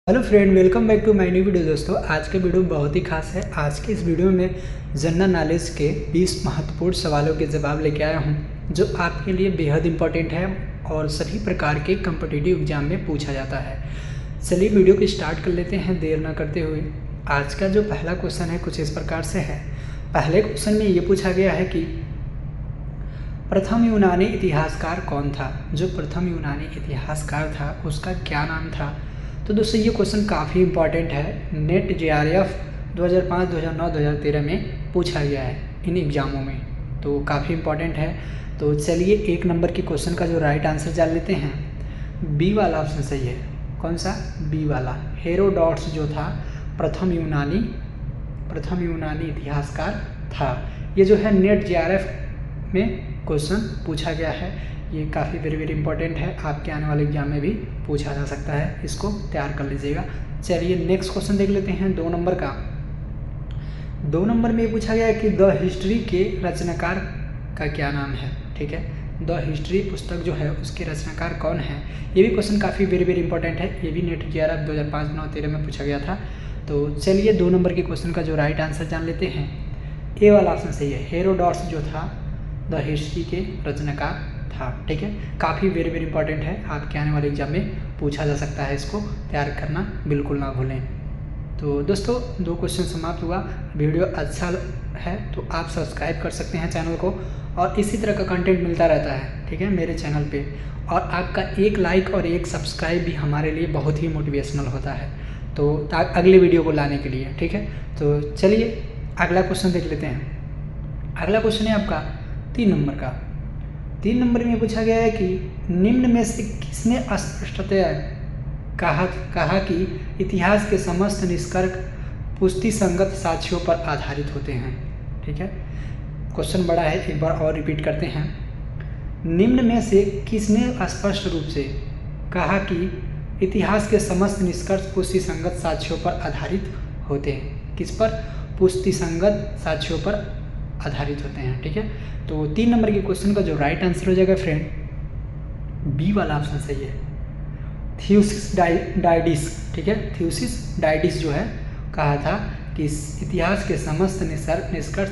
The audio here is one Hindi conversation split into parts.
Hello friend, welcome back to my new video. दोस्तों, आज का वीडियो बहुत ही खास है। आज के इस वीडियो में जनरल नॉलेज के 20 महत्वपूर्ण सवालों के जवाब लेके आया हूं, जो आपके लिए बेहद इंपॉर्टेंट है और सभी प्रकार के कॉम्पिटिटिव एग्जाम में पूछा जाता है। चलिए वीडियो को स्टार्ट कर लेते हैं देर ना करते हुए। आज का जो पहला क्वेश्चन है कुछ इस प्रकार से है। पहले क्वेश्चन में ये पूछा गया है कि प्रथम यूनानी इतिहासकार कौन था। जो प्रथम यूनानी इतिहासकार था उसका क्या नाम था। तो दोस्तों, ये क्वेश्चन काफ़ी इंपॉर्टेंट है। नेट JRF 2005, 2009, 2013 में पूछा गया है इन एग्ज़ामों में, तो काफ़ी इंपॉर्टेंट है। तो चलिए 1 नंबर के क्वेश्चन का जो राइट आंसर जान लेते हैं। बी वाला ऑप्शन सही है। कौन सा? बी वाला। हेरोडोटस जो था प्रथम यूनानी इतिहासकार था। ये जो है नेट JRF में क्वेश्चन पूछा गया है। ये काफ़ी वेरी इंपॉर्टेंट है, आपके आने वाले एग्जाम में भी पूछा जा सकता है, इसको तैयार कर लीजिएगा। चलिए नेक्स्ट क्वेश्चन देख लेते हैं 2 नंबर का। 2 नंबर में ये पूछा गया है कि द हिस्ट्री के रचनाकार का क्या नाम है। ठीक है, द हिस्ट्री पुस्तक जो है उसके रचनाकार कौन है। ये भी क्वेश्चन काफ़ी वेरी इंपॉर्टेंट है। ये भी नेट JRF 2005, 9, 13 में पूछा गया था। तो चलिए 2 नंबर के क्वेश्चन का जो राइट आंसर जान लेते हैं। ए वाला ऑप्शन सही है। हेरोडोटस जो था द हिस्ट्री के रचनाकार था। ठीक है, काफ़ी वेरी इंपॉर्टेंट है, आपके आने वाले एग्जाम में पूछा जा सकता है, इसको तैयार करना बिल्कुल ना भूलें। तो दोस्तों 2 क्वेश्चन समाप्त हुआ। वीडियो अच्छा है तो आप सब्सक्राइब कर सकते हैं चैनल को, और इसी तरह का कंटेंट मिलता रहता है, ठीक है, मेरे चैनल पे। और आपका एक लाइक और एक सब्सक्राइब भी हमारे लिए बहुत ही मोटिवेशनल होता है, तो अगले वीडियो को लाने के लिए। ठीक है, तो चलिए अगला क्वेश्चन देख लेते हैं। अगला क्वेश्चन है आपका 3 नंबर का। 3 नंबर में पूछा गया है कि निम्न में से किसने स्पष्टतया कहा कि इतिहास के समस्त निष्कर्ष पुष्टि संगत साक्ष्यों पर आधारित होते हैं। ठीक है, क्वेश्चन बड़ा है, एक बार और रिपीट करते हैं। निम्न में से किसने स्पष्ट रूप से कहा कि इतिहास के समस्त निष्कर्ष पुष्टि संगत साक्ष्यों पर आधारित होते हैं। किस पर? पुष्टि संगत साक्ष्यों पर आधारित होते हैं। ठीक है, तो 3 नंबर के क्वेश्चन का जो राइट आंसर हो जाएगा फ्रेंड, बी वाला ऑप्शन सही है। थ्यूसिस डाइडिस। ठीक है, थ्यूसिस डाइडिस जो है कहा था कि इतिहास के समस्त निष्कर्ष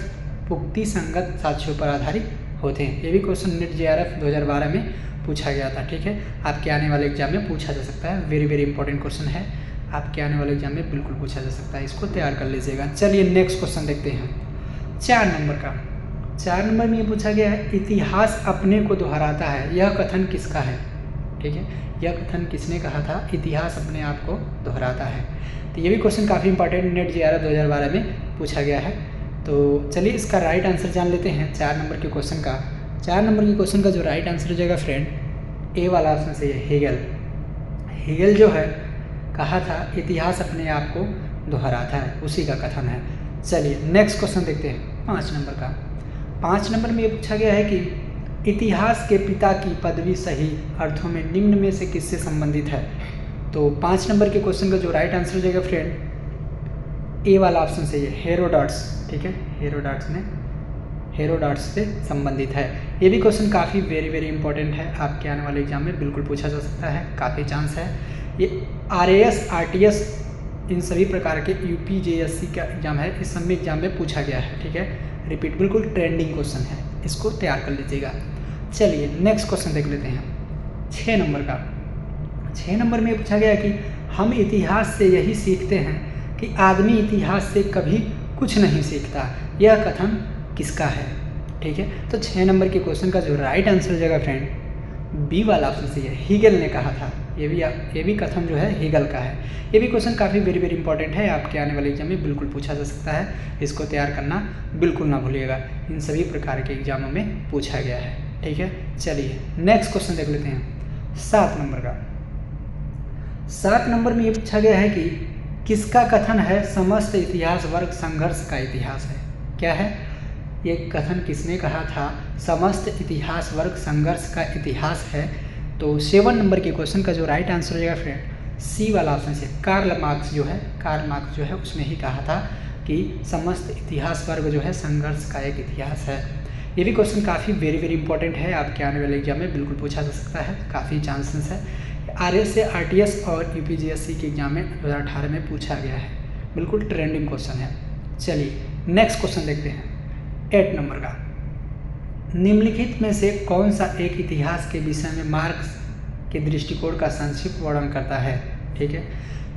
पुष्टि संगत साक्ष्यों पर आधारित होते हैं। ये भी क्वेश्चन नेट JRF 2012 में पूछा गया था। ठीक है, आपके आने वाले एग्जाम में पूछा जा सकता है। वेरी इंपॉर्टेंट क्वेश्चन है, आपके आने वाले एग्जाम में बिल्कुल पूछा जा सकता है, इसको तैयार कर लीजिएगा। चलिए नेक्स्ट क्वेश्चन देखते हैं 4 नंबर का। 4 नंबर में ये पूछा गया है इतिहास अपने को दोहराता है, यह कथन किसका है। ठीक है, यह कथन किसने कहा था, इतिहास अपने आप को दोहराता है। तो ये भी क्वेश्चन काफ़ी इंपॉर्टेंट नेट JRF 2012 में पूछा गया है। तो चलिए इसका राइट आंसर जान लेते हैं 4 नंबर के क्वेश्चन का। 4 नंबर के क्वेश्चन का जो राइट आंसर हो जाएगा फ्रेंड, ए वाला ऑप्शन सही है। हेगल जो है कहा था इतिहास अपने आप को दोहराता है, उसी का कथन है। चलिए नेक्स्ट क्वेश्चन देखते हैं 5 नंबर का। 5 नंबर में ये पूछा गया है कि इतिहास के पिता की पदवी सही अर्थों में निम्न में से किससे संबंधित है। तो 5 नंबर के क्वेश्चन का जो राइट आंसर हो जाएगा फ्रेंड, ए वाला ऑप्शन सही है। हेरोडोटस। ठीक है, हेरोडोटस से संबंधित है। ये भी क्वेश्चन काफ़ी वेरी इंपॉर्टेंट है, आपके आने वाले एग्जाम में बिल्कुल पूछा जा सकता है, काफ़ी चांस है। ये RAS RTS इन सभी प्रकार के UPJSC का एग्जाम है, इस सब में एग्जाम में पूछा गया है। ठीक है, रिपीट, बिल्कुल ट्रेंडिंग क्वेश्चन है, इसको तैयार कर लीजिएगा। चलिए नेक्स्ट क्वेश्चन देख लेते हैं 6 नंबर का। 6 नंबर में पूछा गया है कि हम इतिहास से यही सीखते हैं कि आदमी इतिहास से कभी कुछ नहीं सीखता, यह कथन किसका है। ठीक है, तो 6 नंबर के क्वेश्चन का जो राइट आंसर हो जाएगा फ्रेंड, बी वाला ऑप्शन सही है। हीगल ने कहा था। ये भी कथन जो है हीगल का है। ये भी क्वेश्चन काफ़ी वेरी इंपॉर्टेंट है, आपके आने वाले एग्जाम में बिल्कुल पूछा जा सकता है, इसको तैयार करना बिल्कुल ना भूलिएगा, इन सभी प्रकार के एग्जामों में पूछा गया है। ठीक है, चलिए नेक्स्ट क्वेश्चन देख लेते हैं 7 नंबर का। 7 नंबर में ये पूछा गया है कि किसका कथन है समस्त इतिहास वर्ग संघर्ष का इतिहास है। क्या है ये कथन, किसने कहा था समस्त इतिहास वर्ग संघर्ष का इतिहास है। तो 7 नंबर के क्वेश्चन का जो राइट आंसर हो जाएगा फ्रेंड, सी वाला ऑप्शन से। कार्ल मार्क्स जो है उसने ही कहा था कि समस्त इतिहास वर्ग जो है संघर्ष का एक इतिहास है। ये भी क्वेश्चन काफ़ी वेरी इंपॉर्टेंट है, आपके आने वाले एग्जाम में बिल्कुल पूछा जा सकता है, काफ़ी चांसेस है। RS से RTS और UPGSC के एग्जाम में 2018 में पूछा गया है। बिल्कुल ट्रेंडिंग क्वेश्चन है। चलिए नेक्स्ट क्वेश्चन देखते हैं 8 नंबर का। निम्नलिखित में से कौन सा एक इतिहास के विषय में मार्क्स के दृष्टिकोण का संक्षिप्त वर्णन करता है? ठीक है,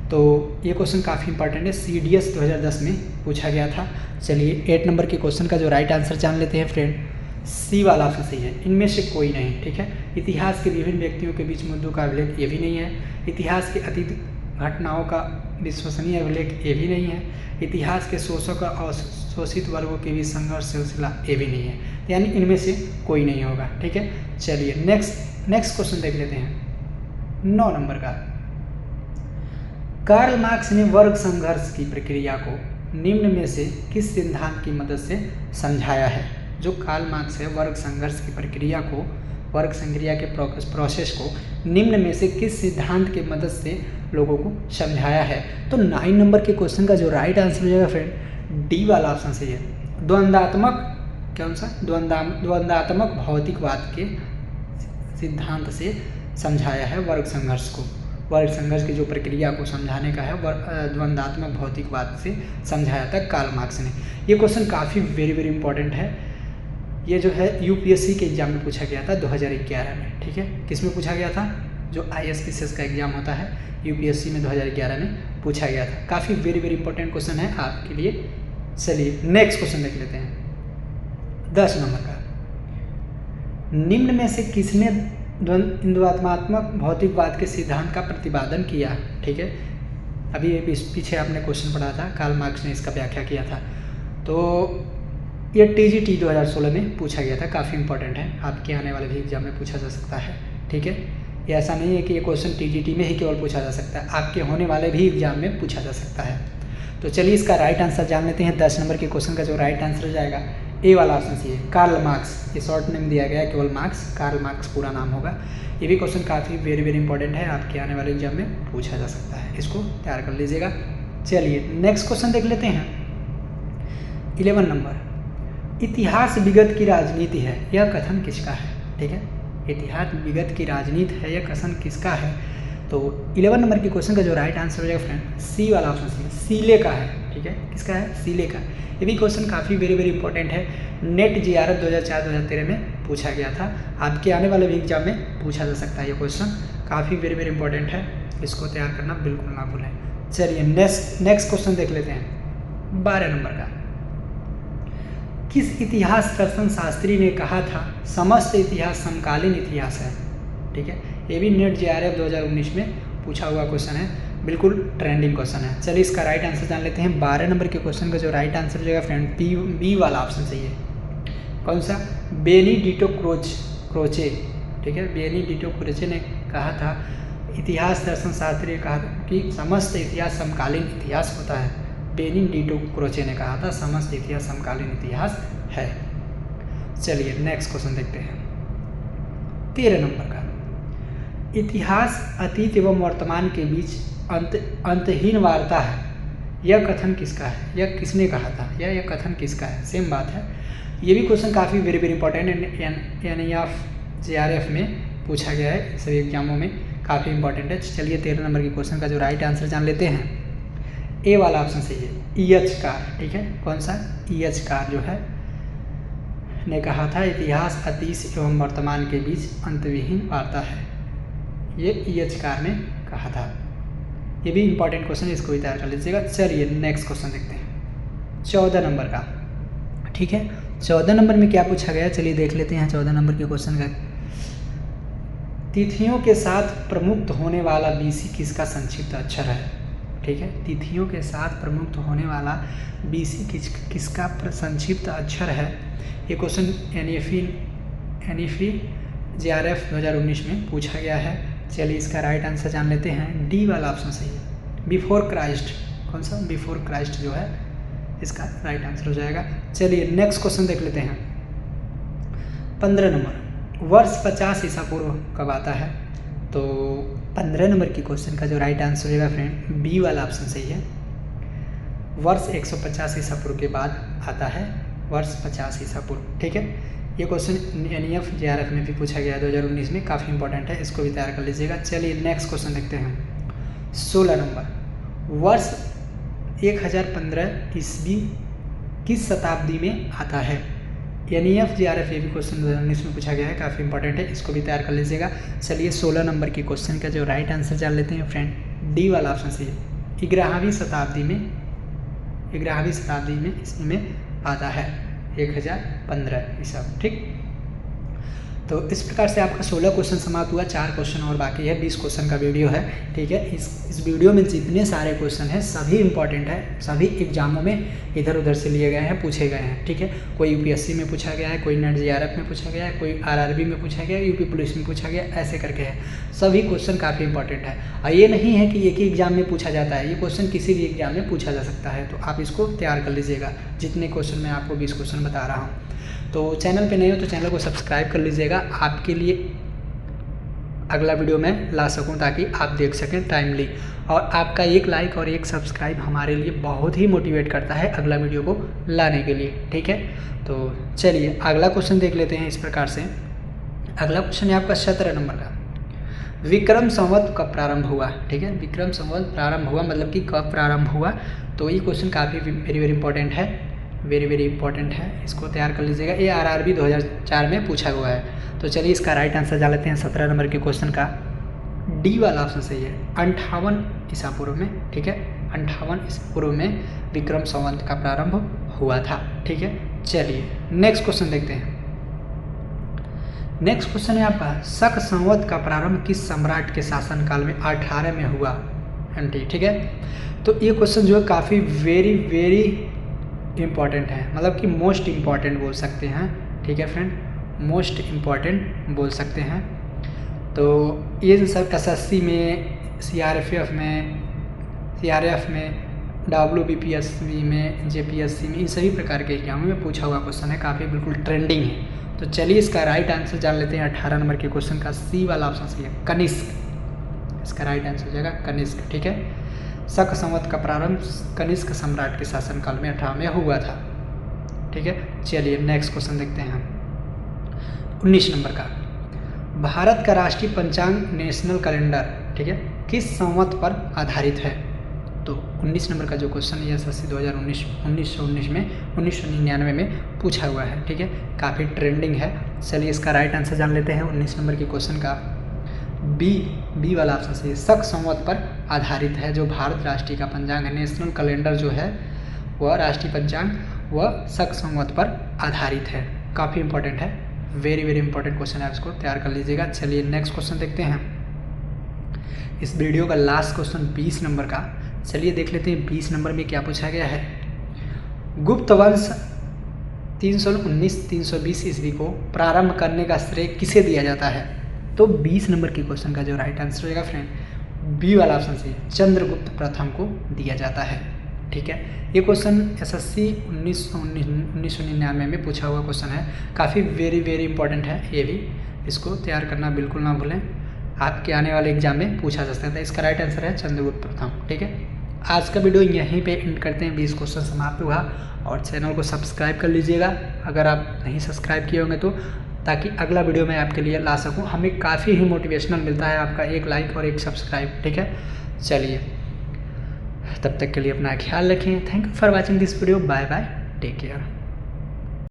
तो ये क्वेश्चन काफ़ी इंपॉर्टेंट है, CDS 2010 में पूछा गया था। चलिए 8 नंबर के क्वेश्चन का जो राइट आंसर जान लेते हैं फ्रेंड। सी वाला ऑप्शन सही है, इनमें से कोई नहीं। ठीक है, इतिहास के विभिन्न व्यक्तियों के बीच मुद्दों का अभिलेख ये भी नहीं है। इतिहास के अतीत घटनाओं का विश्वसनीय अभिलेख ये भी नहीं है। इतिहास के शोषक और शोषित वर्गों के बीच संघर्ष सिलसिला ये भी नहीं है, यानी इनमें से कोई नहीं होगा। ठीक है, चलिए नेक्स्ट क्वेश्चन देख लेते हैं 9 नंबर का। कार्ल मार्क्स ने वर्ग संघर्ष की प्रक्रिया को निम्न में से किस सिद्धांत की मदद से समझाया है? जो कार्ल मार्क्स है वर्ग संघर्ष की प्रक्रिया को, वर्ग संक्रिया के प्रोसेस को निम्न में से किस सिद्धांत के मदद से लोगों को समझाया है? तो 9 नंबर के क्वेश्चन का जो राइट आंसर हो जाएगा फ्रेंड, डी वाला ऑप्शन सही है। द्वंद्वात्मक कौन सा? द्वंद्वात्मक भौतिकवाद के सिद्धांत से समझाया है वर्ग संघर्ष को। वर्ग संघर्ष की जो प्रक्रिया को समझाने का है द्वंद्वात्मक भौतिकवाद से समझाया था कार्ल मार्क्स ने। ये क्वेश्चन काफ़ी वेरी इंपॉर्टेंट है। ये जो है UPSC के एग्जाम में पूछा गया था 2011 में। ठीक है, किस में पूछा गया था? जो ISPCS का एग्जाम होता है UPSC में 2011 में पूछा गया था। काफ़ी वेरी इंपॉर्टेंट क्वेश्चन है आपके लिए। चलिए नेक्स्ट क्वेश्चन देख लेते हैं 10 नंबर का। निम्न में से किसने द्वंद्वात्मक भौतिकवाद के सिद्धांत का प्रतिपादन किया? ठीक है, अभी पीछे आपने क्वेश्चन पढ़ा था, कार्ल मार्क्स ने इसका व्याख्या किया था। तो ये TGT 2016 में पूछा गया था, काफ़ी इंपॉर्टेंट है, आपके आने वाले भी एग्जाम में पूछा जा सकता है। ठीक है, ये ऐसा नहीं है कि ये क्वेश्चन TGT में ही केवल पूछा जा सकता है, आपके होने वाले भी एग्जाम में पूछा जा सकता है। तो चलिए इसका राइट आंसर जान लेते हैं। 10 नंबर के क्वेश्चन का जो राइट आंसर हो जाएगा ए वाला ऑप्शन सही है, कार्ल मार्क्स। ये शॉर्ट नेम दिया गया है केवल मार्क्स, कार्ल मार्क्स पूरा नाम होगा। ये भी क्वेश्चन काफ़ी वेरी इंपॉर्टेंट है, आपके आने वाले एग्जाम में पूछा जा सकता है, इसको तैयार कर लीजिएगा। चलिए नेक्स्ट क्वेश्चन देख लेते हैं 11 नंबर। इतिहास विगत की राजनीति है, यह कथन किसका है? ठीक है, इतिहास विगत की राजनीति है, यह कथन किसका है? तो 11 नंबर के क्वेश्चन का जो राइट आंसर हो जाएगा फ्रेंड, सी वाला ऑप्शन सी है, सीले का है। ठीक है, किसका है? सीले का। ये भी क्वेश्चन काफ़ी वेरी इंपॉर्टेंट है, नेट JRF 2004-2013 में पूछा गया था, आपके आने वाले भी एग्जाम में पूछा जा सकता है। ये क्वेश्चन काफ़ी वेरी इंपॉर्टेंट है, इसको तैयार करना बिल्कुल ना भूलें। चलिए नेक्स्ट क्वेश्चन देख लेते हैं 12 नंबर का। किस इतिहास दर्शन शास्त्री ने कहा था समस्त इतिहास समकालीन इतिहास है? ठीक है, ये भी नेट JRF 2019 में पूछा हुआ क्वेश्चन है, बिल्कुल ट्रेंडिंग क्वेश्चन है। चलिए इसका राइट आंसर जान लेते हैं। 12 नंबर के क्वेश्चन का जो राइट आंसर हो जाएगा फ्रेंड, बी वाला ऑप्शन सही है। कौन सा? बेनिडिटो क्रोचे। ठीक है, बेनिडिटो क्रोचे ने कहा था, इतिहास दर्शन शास्त्री ने कहा था कि समस्त इतिहास समकालीन इतिहास होता है। बेनिडिटो क्रोचे ने कहा था समस्त इतिहास समकालीन इतिहास है। चलिए नेक्स्ट क्वेश्चन देखते हैं 13 नंबर का। इतिहास अतीत एवं वर्तमान के बीच अंतहीन वार्ता है, यह कथन किसका है? यह किसने कहा था? यह कथन किसका है? सेम बात है। ये भी क्वेश्चन काफ़ी वेरी इंपॉर्टेंट है, NEF JRF में पूछा गया है, सभी एग्जामों में काफ़ी इंपॉर्टेंट है। चलिए 13 नंबर के क्वेश्चन का जो राइट आंसर जान लेते हैं। ए वाला ऑप्शन सही है, EH कार। ठीक है, कौन सा? EH कार जो है ने कहा था इतिहास अतीत एवं वर्तमान के बीच अंतविहीन वार्ता है, ये EH कार ने कहा था। ये भी इंपॉर्टेंट क्वेश्चन है, इसको भी तैयार कर लीजिएगा। चलिए नेक्स्ट क्वेश्चन देखते हैं 14 नंबर का। ठीक है, 14 नंबर में क्या पूछा गया, चलिए देख लेते हैं 14 नंबर के क्वेश्चन का। तिथियों के साथ प्रमुक्त होने वाला BC किसका संक्षिप्त अक्षर है? ठीक है, तिथियों के साथ प्रमुक्त होने वाला BC किसका संक्षिप्त अक्षर है? ये क्वेश्चन NEF JRF 2019 में पूछा गया है। चलिए इसका राइट आंसर जान लेते हैं। डी वाला ऑप्शन सही है, बिफोर क्राइस्ट। कौन सा? बिफोर क्राइस्ट जो है इसका राइट आंसर हो जाएगा। चलिए नेक्स्ट क्वेश्चन देख लेते हैं 15 नंबर। वर्ष 50 ईसा पूर्व कब आता है? तो 15 नंबर की क्वेश्चन का जो राइट आंसर होगा फ्रेंड, बी वाला ऑप्शन सही है। वर्ष 150 ईसा पूर्व के बाद आता है, वर्ष 50 ईसा पूर्व। ठीक है, ये क्वेश्चन NEF JRF में भी पूछा गया है 2019 में, काफ़ी इंपॉर्टेंट है, इसको भी तैयार कर लीजिएगा। चलिए नेक्स्ट क्वेश्चन देखते हैं। 16 नंबर, वर्ष 1015 ईस्वी किस शताब्दी में आता है? NEF JRF ये भी क्वेश्चन 2019 में पूछा गया है, काफ़ी इंपॉर्टेंट है, इसको भी तैयार कर लीजिएगा। चलिए 16 नंबर की क्वेश्चन का जो राइट आंसर जान लेते हैं फ्रेंड। डी वाला ऑप्शन सही है। 11वीं शताब्दी में इसमें आता है 1015 ईसा, ठीक। तो इस प्रकार से आपका 16 क्वेश्चन समाप्त हुआ, 4 क्वेश्चन और बाकी है, 20 क्वेश्चन का वीडियो है, ठीक है। इस वीडियो में जितने सारे क्वेश्चन हैं सभी इंपॉर्टेंट है, सभी एग्जामों में इधर उधर से लिए गए हैं, पूछे गए हैं, ठीक है। कोई UPSC में पूछा गया है, कोई NET JRF में पूछा गया है, कोई RRB में पूछा गया है, UP पुलिस में पूछा गया, ऐसे करके है। सभी क्वेश्चन काफ़ी इंपॉर्टेंट है और ये नहीं है कि एक ही एग्जाम में पूछा जाता है, ये क्वेश्चन किसी भी एग्जाम में पूछा जा सकता है। तो आप इसको तैयार कर लीजिएगा, जितने क्वेश्चन मैं आपको 20 क्वेश्चन बता रहा हूँ। तो चैनल पे नए हो तो चैनल को सब्सक्राइब कर लीजिएगा, आपके लिए अगला वीडियो मैं ला सकूं ताकि आप देख सकें टाइमली। और आपका एक लाइक और एक सब्सक्राइब हमारे लिए बहुत ही मोटिवेट करता है अगला वीडियो को लाने के लिए, ठीक है। तो चलिए अगला क्वेश्चन देख लेते हैं इस प्रकार से। अगला क्वेश्चन है आपका 17 नंबर का। विक्रम संवत कब प्रारंभ हुआ? ठीक है, विक्रम संवत प्रारंभ हुआ मतलब कि कब प्रारंभ हुआ, तो ये क्वेश्चन काफ़ी वेरी इंपॉर्टेंट है, वेरी इंपॉर्टेंट है, इसको तैयार कर लीजिएगा। ये RRB 2004 में पूछा हुआ है। तो चलिए इसका राइट आंसर जान लेते हैं 17 नंबर के क्वेश्चन का। डी वाला ऑप्शन सही है, 58 ईसा पूर्व में, ठीक है, 58 ईसा पूर्व में विक्रम संवत का प्रारंभ हुआ था, ठीक है। चलिए नेक्स्ट क्वेश्चन देखते हैं। नेक्स्ट क्वेश्चन है आपका, शक संवत का प्रारंभ किस सम्राट के शासनकाल में 18 में हुआ? ठीक है। तो ये क्वेश्चन जो है काफ़ी वेरी इम्पॉर्टेंट है, मतलब कि मोस्ट इम्पॉर्टेंट बोल सकते हैं, ठीक है फ्रेंड, मोस्ट इम्पॉर्टेंट बोल सकते हैं। तो ये सब SSC में, CRF में, WBPSC में, JPSC में, इन सभी प्रकार के एग्जामों में पूछा हुआ क्वेश्चन है, काफ़ी बिल्कुल ट्रेंडिंग है। तो चलिए इसका राइट आंसर जान लेते हैं 18 नंबर के क्वेश्चन का। सी वाला ऑप्शन सही है, कनिष्क, इसका राइट आंसर हो जाएगा कनिष्क, ठीक है। शक संवत का प्रारंभ कनिष्क सम्राट के शासनकाल में 18 में हुआ था, ठीक है। चलिए नेक्स्ट क्वेश्चन देखते हैं हम। 19 नंबर का, भारत का राष्ट्रीय पंचांग नेशनल कैलेंडर, ठीक है, किस संवत पर आधारित है? तो 19 नंबर का जो क्वेश्चन है SSC 1999 में पूछा हुआ है, ठीक है, काफ़ी ट्रेंडिंग है। चलिए इसका राइट आंसर जान लेते हैं 19 नंबर के क्वेश्चन का। बी वाला ऑप्शन सही है, शक संवत पर आधारित है। जो भारत राष्ट्रीय का पंचांग है, नेशनल कैलेंडर जो है वह राष्ट्रीय पंचांग वह शक संवत पर आधारित है, काफ़ी इंपॉर्टेंट है, वेरी इंपॉर्टेंट क्वेश्चन है, इसको तैयार कर लीजिएगा। चलिए नेक्स्ट क्वेश्चन देखते हैं, इस वीडियो का लास्ट क्वेश्चन 20 नंबर का। चलिए देख लेते हैं 20 नंबर में क्या पूछा गया है। गुप्त वंश 319-320 ईस्वी को प्रारंभ करने का श्रेय किसे दिया जाता है? तो 20 नंबर के क्वेश्चन का जो राइट आंसर होगा फ्रेंड, बी वाला ऑप्शन से चंद्रगुप्त प्रथम को दिया जाता है, ठीक है। ये क्वेश्चन SSC 1999 में पूछा हुआ क्वेश्चन है, काफ़ी वेरी इंपॉर्टेंट है ये भी, इसको तैयार करना बिल्कुल ना भूलें, आपके आने वाले एग्जाम में पूछा जा सकता है। इसका राइट आंसर है चंद्रगुप्त प्रथम, ठीक है। आज का वीडियो यहीं पे एंड करते हैं, 20 क्वेश्चन समाप्त हुआ। और चैनल को सब्सक्राइब कर लीजिएगा अगर आप नहीं सब्सक्राइब किए होंगे तो, ताकि अगला वीडियो मैं आपके लिए ला सकूं। हमें काफ़ी ही मोटिवेशनल मिलता है आपका एक लाइक और एक सब्सक्राइब, ठीक है। चलिए तब तक के लिए अपना ख्याल रखें। Thank you for watching this video, bye take care.